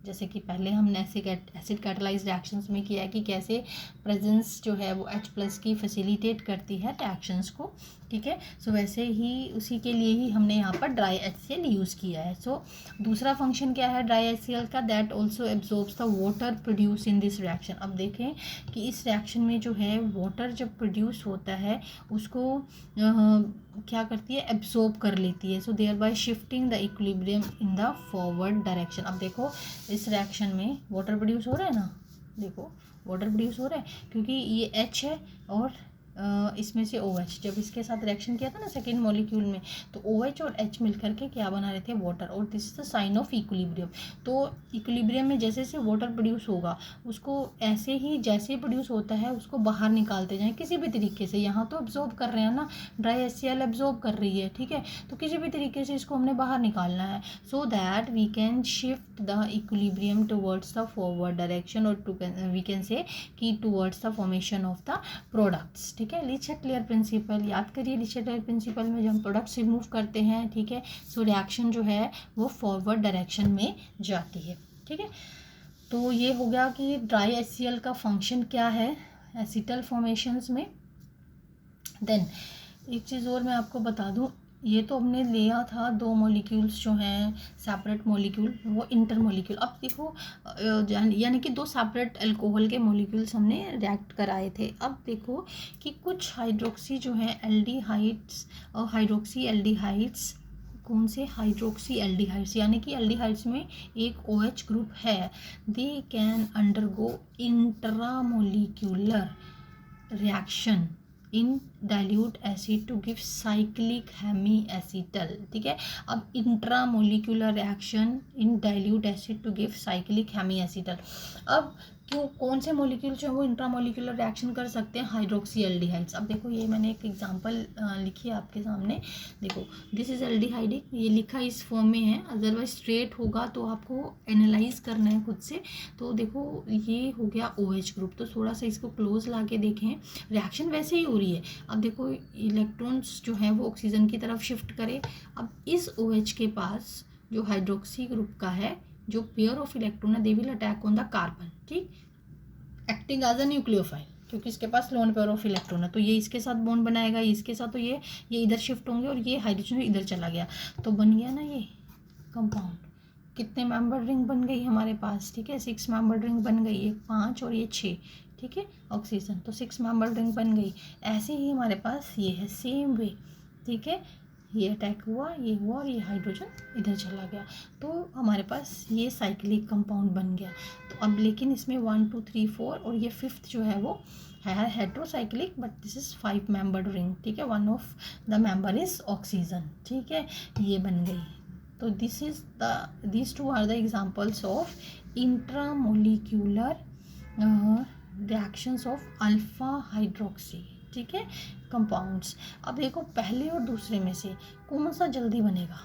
जैसे कि पहले हमने एसिड कैटालाइज रिएक्शंस में किया है कि कैसे प्रेजेंस जो है वो H+ की फैसिलिटेट करती है रिएक्शंस को, ठीक है। सो वैसे ही उसी के लिए ही हमने यहाँ पर ड्राई HCl यूज़ किया है। सो दूसरा फंक्शन क्या है ड्राई HCl का, that also absorbs the water produce in this reaction. अब देखें कि इस रिएक्शन में जो है वाटर जब प्रोड्यूस होता है उसको क्या करती है, एब्जॉर्ब कर लेती है, so thereby shifting the equilibrium in the forward direction. अब देखो इस रिएक्शन में वाटर प्रोड्यूस हो रहा है ना, देखो वाटर प्रोड्यूस हो रहा है क्योंकि ये H है और इसमें से OH, जब इसके साथ रिएक्शन किया था ना सेकेंड मॉलिक्यूल में, तो OH और H मिल करके क्या बना रहे थे, वाटर। और this is the sign of equilibrium. तो इक्विलिब्रियम में जैसे जैसे वाटर प्रोड्यूस होगा, उसको ऐसे ही जैसे प्रोड्यूस होता है उसको बाहर निकालते जाएं किसी भी तरीके से। यहाँ तो एब्जॉर्ब कर रहे हैं ना, ड्राई HCl एब्जॉर्ब कर रही है, ठीक है, तो किसी भी तरीके से इसको हमने बाहर निकालना है, so that we can shift the equilibrium towards the forward direction, और वी कैन से कि towards the formation of the products. ठीक है, लीचेट-क्लेयर प्रिंसिपल याद करिए। लीचेट-क्लेयर प्रिंसिपल में जब हम प्रोडक्ट्स रिमूव करते हैं, ठीक है, सो रिएक्शन जो है वो फॉरवर्ड डायरेक्शन में जाती है। ठीक है, तो ये हो गया कि ड्राई HCl का फंक्शन क्या है एसिटल फॉर्मेशंस में। देन एक चीज़ और मैं आपको बता दूं, ये तो हमने लिया था दो मॉलिक्यूल्स जो हैं सेपरेट मॉलिक्यूल, वो इंटर मॉलिक्यूल। अब देखो यानी कि दो सेपरेट अल्कोहल के मॉलिक्यूल्स हमने रिएक्ट कराए थे। अब देखो कि कुछ हाइड्रोक्सी जो है एल्डिहाइड्स और हाइड्रोक्सी एल्डिहाइड्स, कौन से हाइड्रोक्सी एल्डिहाइड्स, यानी कि एल्डिहाइड्स में एक OH ग्रुप है, they can undergo intramolecular reaction in dilute acid to give cyclic hemi acetal. ठीक है, अब intramolecular reaction in dilute acid to give cyclic hemi acetal. अब क्यों, कौन से मॉलिक्यूल जो है वो इंट्रामोलिक्यूलर रिएक्शन कर सकते हैं, हाइड्रोक्सी एल्डिहाइड्स। अब देखो ये मैंने एक एग्जांपल लिखी है आपके सामने, देखो दिस इज एल्डिहाइड, ये लिखा इस फॉर्म में है, अदरवाइज स्ट्रेट होगा तो आपको एनालाइज करना है खुद से। तो देखो ये हो गया OH ग्रुप, तो थोड़ा सा इसको क्लोज ला के देखें, रिएक्शन वैसे ही हो रही है। अब देखो इलेक्ट्रॉन्स जो है वो ऑक्सीजन की तरफ शिफ्ट करें। अब इस OH के पास जो हाइड्रोक्सी ग्रुप का है, जो पेयर ऑफ इलेक्ट्रॉन है, they will attack on the carbon, ठीक, एक्टिंग एज अ न्यूक्लियोफाइल, क्योंकि इसके पास लोन पेयर ऑफ इलेक्ट्रॉन है, तो ये इसके साथ बॉन्ड बनाएगा, ये इसके साथ, तो ये इधर शिफ्ट होंगे और ये हाइड्रोजन इधर चला गया, तो बन गया ना ये कंपाउंड। कितने मेंबर रिंग बन गई हमारे पास, ठीक है, 6 मेंबर रिंग बन गई, ये 5 और ये 6, ठीक है, ऑक्सीजन, तो 6 मेंबर रिंग बन गई। ऐसे ही हमारे पास ये है सेम वे, ठीक है, ये अटैक हुआ, ये हुआ और ये हाइड्रोजन इधर चला गया, तो हमारे पास ये साइक्लिक कंपाउंड बन गया। तो अब लेकिन इसमें 1 2 3 4 और ये 5th जो है वो है heterocyclic, but this is 5 membered ring, ठीक है, one of the member is oxygen, ठीक है, ये बन गई। तो these two are the examples of intramolecular reactions of alpha hydroxy, ठीक है, कंपाउंड्स। अब देखो पहले और दूसरे में से कौन सा जल्दी बनेगा,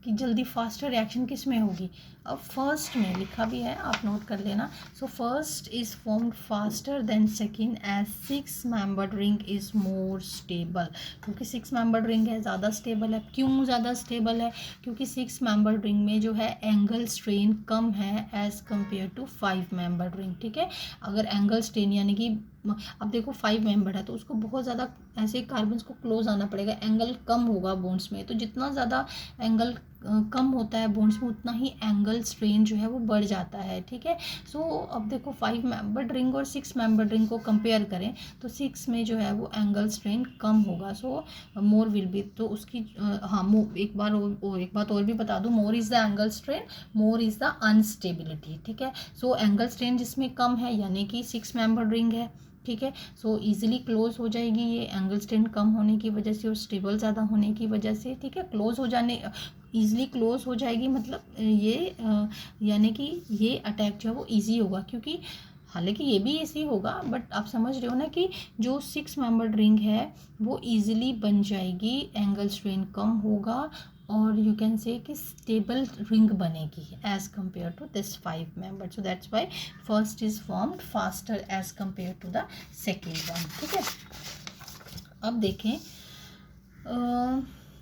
कि जल्दी फास्टर रिएक्शन किस में होगी। अब फर्स्ट में लिखा भी है, आप नोट कर लेना। So first is formed faster than second as 6 membered ring is more stable, क्योंकि 6 मेंबर्ड रिंग है, ज़्यादा स्टेबल है। क्यों ज़्यादा स्टेबल है, क्योंकि 6 मेंबर्ड रिंग में जो है एंगल स्ट्रेन कम है as compare to 5 membered ring, ठीक है। अगर एंगल स्ट्रेन यानी कि अब देखो 5 मेंबर है तो उसको बहुत ज़्यादा ऐसे कार्बन्स को क्लोज आना पड़ेगा, एंगल कम होगा बॉन्ड्स में, तो जितना ज़्यादा एंगल कम होता है बॉन्ड्स में उतना ही एंगल स्ट्रेन जो है वो बढ़ जाता है, ठीक है। सो अब देखो 5 मेंबर्ड रिंग और 6 मेंबर्ड रिंग को कंपेयर करें तो 6 में जो है वो एंगल स्ट्रेन कम होगा, सो मोर विल बी, तो उसकी हाँ एक बात और भी बता दूँ, more is the angle strain, more is the instability, ठीक है। सो एंगल स्ट्रेन जिसमें कम है यानी कि 6 मेंबर्ड रिंग है, ठीक है, सो इजीली क्लोज हो जाएगी ये एंगल स्ट्रेन कम होने की वजह से और स्टेबल ज़्यादा होने की वजह से, ठीक है, क्लोज हो जाने ईजिली क्लोज हो जाएगी, मतलब ये यानी कि ये अटैक जो है वो ईजी होगा, क्योंकि हालांकि ये भी ईजी होगा बट आप समझ रहे हो ना कि जो 6 मेंबर्ड रिंग है वो ईजिली बन जाएगी, एंगल स्ट्रेन कम होगा और यू कैन से कि स्टेबल रिंग बनेगी as compare to this 5 member, so that's why first is formed faster as compare to the second one, ठीक है। अब देखें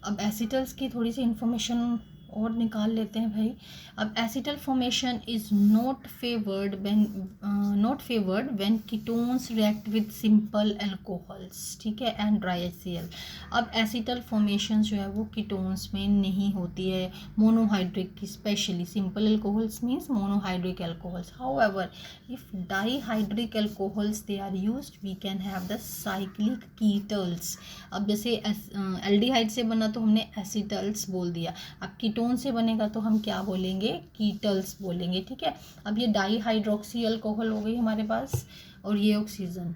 अब एसिटल्स की थोड़ी सी इंफॉर्मेशन और निकाल लेते हैं भाई। अब acetal formation is not favoured when ketones react with simple alcohols, ठीक है, एंड ड्राई HCl। अब एसिटल फॉर्मेशन जो है वो कीटोन्स में नहीं होती है, मोनोहाइड्रिक की, specially simple alcohols means monohydric alcohols. However if dihydric alcohols they are used we can have the cyclic ketals. अब जैसे एल्डिहाइड से बना तो हमने एसिटल्स बोल दिया, अब कीटोन से बनेगा तो हम क्या बोलेंगे, कीटल्स बोलेंगे, ठीक है। अब ये डाईहाइड्रोक्सी अल्कोहल हो गई हमारे पास और ये ऑक्सीजन।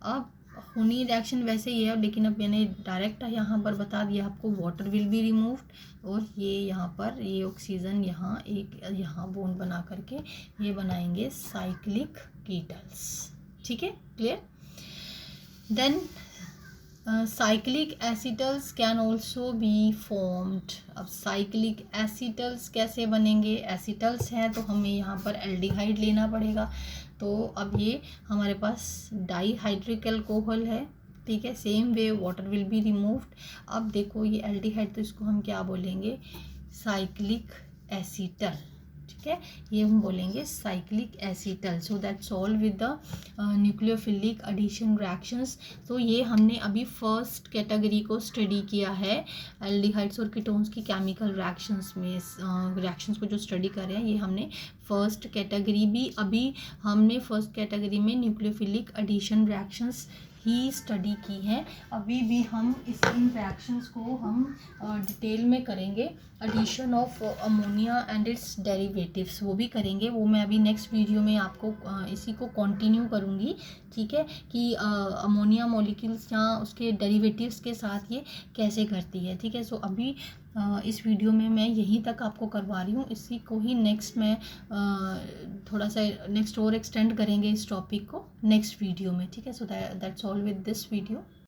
अब खूनी रिएक्शन वैसे ही है, लेकिन अब मैंने डायरेक्ट यहाँ पर बता दिया आपको, वाटर विल बी रिमूव्ड और ये यहाँ पर ये ऑक्सीजन यहाँ एक यहाँ बॉन्ड बना करके ये बनाएंगे साइक्लिक कीटल्स। ठीक है, clear. Then cyclic acetals can also be formed. अब साइक्लिक एसिटल्स कैसे बनेंगे, एसिटल्स हैं तो हमें यहाँ पर एल्डिहाइड लेना पड़ेगा। तो अब ये हमारे पास डाईहाइड्रिक अल्कोहल है, ठीक है, same way water will be removed. अब देखो ये एल्डिहाइड, तो इसको हम क्या बोलेंगे, साइक्लिक एसिटल। ठीक है, ये हम बोलेंगे cyclic acetal. So that solve with the nucleophilic addition reactions. तो ये हमने अभी फर्स्ट कैटेगरी को स्टडी किया है एल्डिहाइड्स और कीटोन्स की केमिकल रिएक्शंस में। रिएक्शंस को जो स्टडी कर रहे हैं ये हमने फर्स्ट कैटेगरी भी अभी हमने फर्स्ट कैटेगरी में न्यूक्लियोफिलिक एडिशन रिएक्शंस ही स्टडी की है। अभी भी हम इन रिएक्शंस को हम डिटेल में करेंगे। Addition of ammonia and its derivatives वो भी करेंगे, वो मैं अभी नेक्स्ट वीडियो में आपको इसी को कंटिन्यू करूँगी। ठीक है, कि अमोनिया मॉलिक्यूल्स या उसके डेरिवेटिव्स के साथ ये कैसे करती है। ठीक है, सो अभी इस वीडियो में मैं यहीं तक आपको करवा रही हूँ, इसी को ही नेक्स्ट में थोड़ा सा नेक्स्ट और एक्सटेंड करेंगे इस टॉपिक को नेक्स्ट वीडियो में। ठीक है, so that's all with this video.